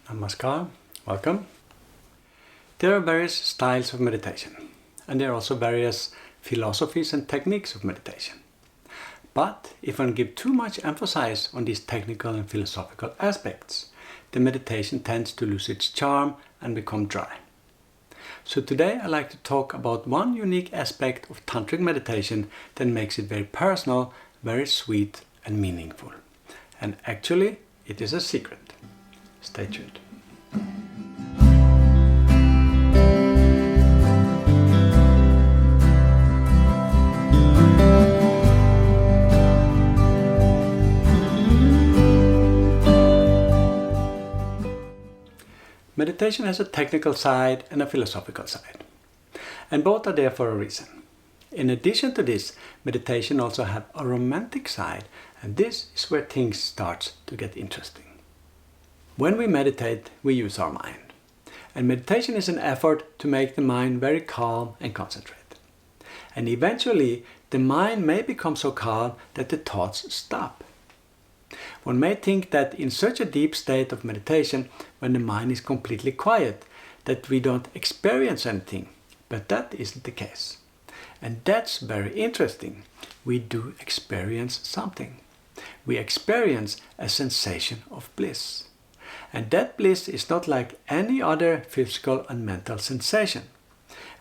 Namaskar, welcome. There are various styles of meditation, and there are also various philosophies and techniques of meditation. But if one gives too much emphasis on these technical and philosophical aspects, the meditation tends to lose its charm and become dry. So today I'd like to talk about one unique aspect of Tantric meditation that makes it very personal, very sweet and meaningful. And actually, it is a secret. Stay tuned. Meditation has a technical side and a philosophical side, and both are there for a reason. In addition to this, meditation also has a romantic side, and this is where things start to get interesting. When we meditate, we use our mind, and meditation is an effort to make the mind very calm and concentrated. And eventually, the mind may become so calm that the thoughts stop. One may think that in such a deep state of meditation, when the mind is completely quiet, that we don't experience anything, but that isn't the case. And that's very interesting. We do experience something. We experience a sensation of bliss. And that bliss is not like any other physical and mental sensation.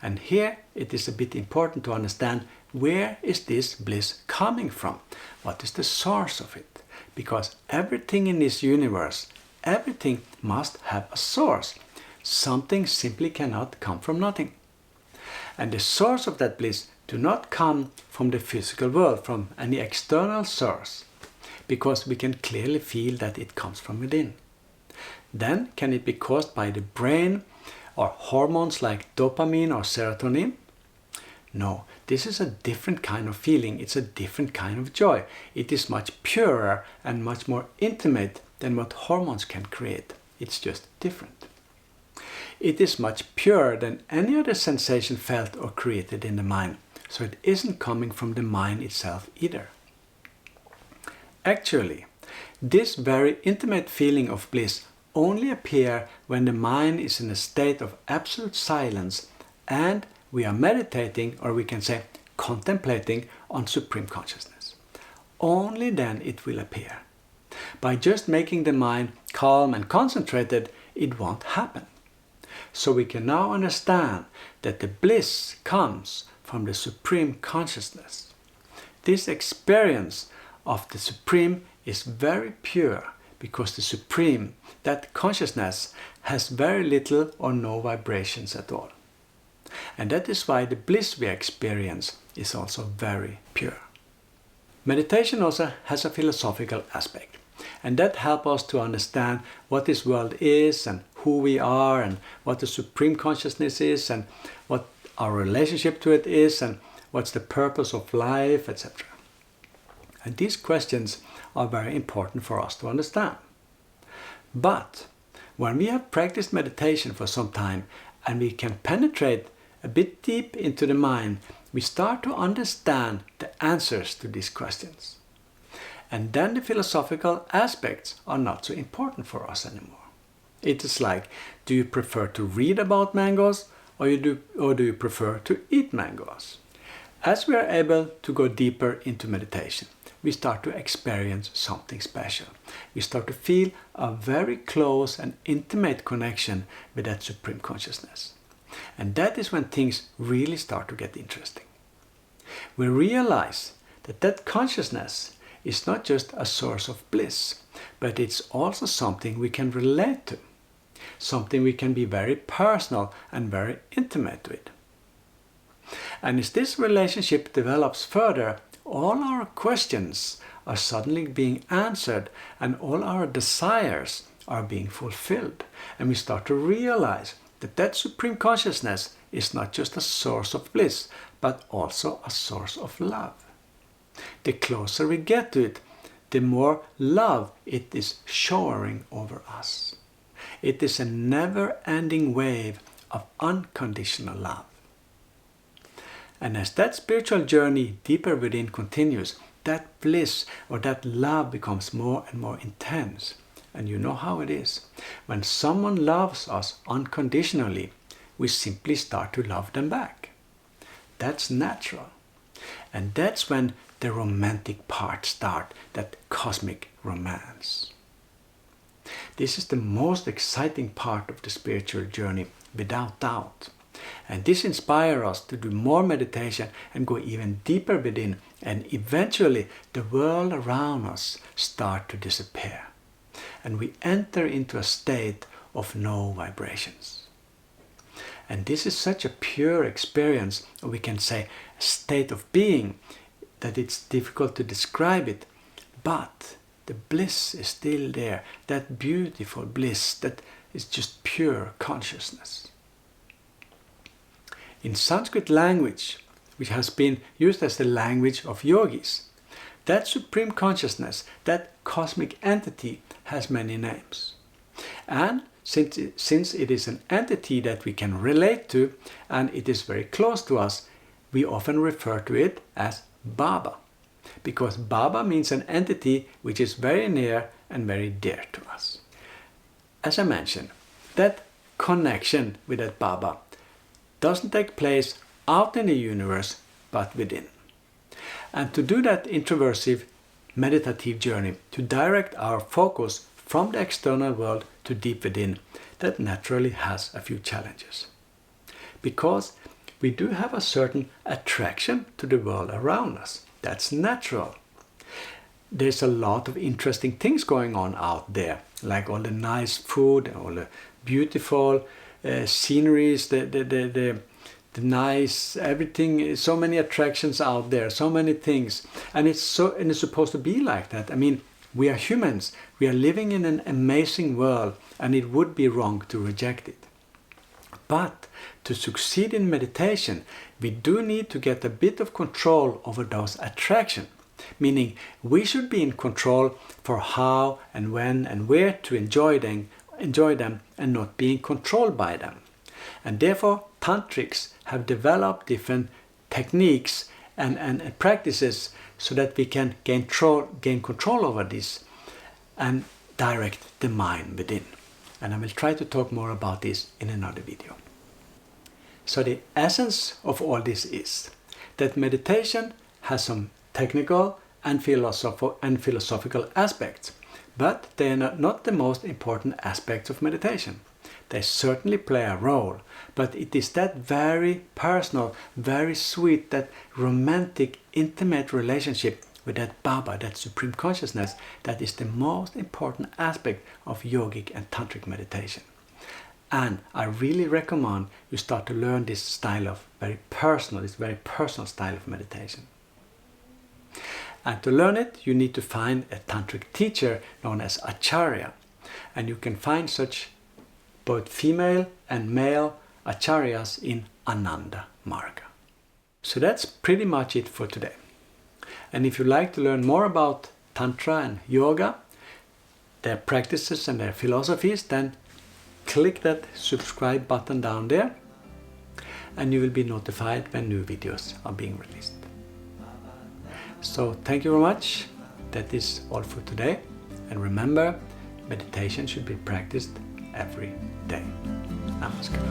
And here it is a bit important to understand where is this bliss coming from? What is the source of it? Because everything in this universe, everything must have a source. Something simply cannot come from nothing. And the source of that bliss do not come from the physical world, from any external source, because we can clearly feel that it comes from within. Then can it be caused by the brain or hormones like dopamine or serotonin? No, this is a different kind of feeling. It's a different kind of joy. It is much purer and much more intimate than what hormones can create. It's just different. It is much purer than any other sensation felt or created in the mind. So it isn't coming from the mind itself either. Actually, this very intimate feeling of bliss only appears when the mind is in a state of absolute silence and we are meditating, or we can say contemplating, on supreme consciousness. Only then it will appear. By just making the mind calm and concentrated, it won't happen. So we can now understand that the bliss comes from the supreme consciousness. This experience of the supreme is very pure because the supreme, that consciousness, has very little or no vibrations at all. And that is why the bliss we experience is also very pure. Meditation also has a philosophical aspect, and that helps us to understand what this world is and who we are and what the supreme consciousness is and what our relationship to it is and what's the purpose of life, etc. And these questions are very important for us to understand. But when we have practiced meditation for some time and we can penetrate a bit deep into the mind, we start to understand the answers to these questions. And then the philosophical aspects are not so important for us anymore. It is like, do you prefer to read about mangoes or do you prefer to eat mangoes? As we are able to go deeper into meditation, we start to experience something special. We start to feel a very close and intimate connection with that supreme consciousness. And that is when things really start to get interesting. We realize that that consciousness is not just a source of bliss, but it's also something we can relate to, something we can be very personal and very intimate with. And as this relationship develops further, all our questions are suddenly being answered and all our desires are being fulfilled. And we start to realize that supreme consciousness is not just a source of bliss, but also a source of love. The closer we get to it, the more love it is showering over us. It is a never-ending wave of unconditional love. And as that spiritual journey deeper within continues, that bliss or that love becomes more and more intense. And you know how it is. When someone loves us unconditionally, we simply start to love them back. That's natural. And that's when the romantic part starts, that cosmic romance. This is the most exciting part of the spiritual journey, without doubt. And this inspires us to do more meditation and go even deeper within, and eventually the world around us starts to disappear. And we enter into a state of no vibrations. And this is such a pure experience, or we can say a state of being, that it's difficult to describe it. But the bliss is still there, that beautiful bliss that is just pure consciousness. In Sanskrit language, which has been used as the language of yogis, that supreme consciousness, that cosmic entity, has many names. And since it is an entity that we can relate to, and it is very close to us, we often refer to it as Baba. Because Baba means an entity which is very near and very dear to us. As I mentioned, that connection with that Baba doesn't take place out in the universe, but within. And to do that introversive meditative journey, to direct our focus from the external world to deep within, that naturally has a few challenges. Because we do have a certain attraction to the world around us. That's natural. There's a lot of interesting things going on out there, like all the nice food, all the beautiful sceneries, the nice everything, so many attractions out there, so many things, and it's supposed to be like that. I mean, we are humans, we are living in an amazing world, and it would be wrong to reject it. But to succeed in meditation, we do need to get a bit of control over those attractions, meaning we should be in control for how and when and where to enjoy them and not being controlled by them. And therefore, tantrics have developed different techniques and practices so that we can gain control over this and direct the mind within. And I will try to talk more about this in another video. So the essence of all this is that meditation has some technical and philosophical aspects, but they are not the most important aspects of meditation. They certainly play a role, but it is that very personal, very sweet, that romantic, intimate relationship with that Baba, that supreme consciousness, that is the most important aspect of yogic and tantric meditation. And I really recommend you start to learn this style of very personal style of meditation. And to learn it, you need to find a tantric teacher known as Acharya. And you can find such both female and male acharyas in Ananda Marga. So that's pretty much it for today. And if you'd like to learn more about Tantra and Yoga, their practices and their philosophies, then click that subscribe button down there and you will be notified when new videos are being released. So thank you very much. That is all for today. And remember, meditation should be practiced every day. Namaskar.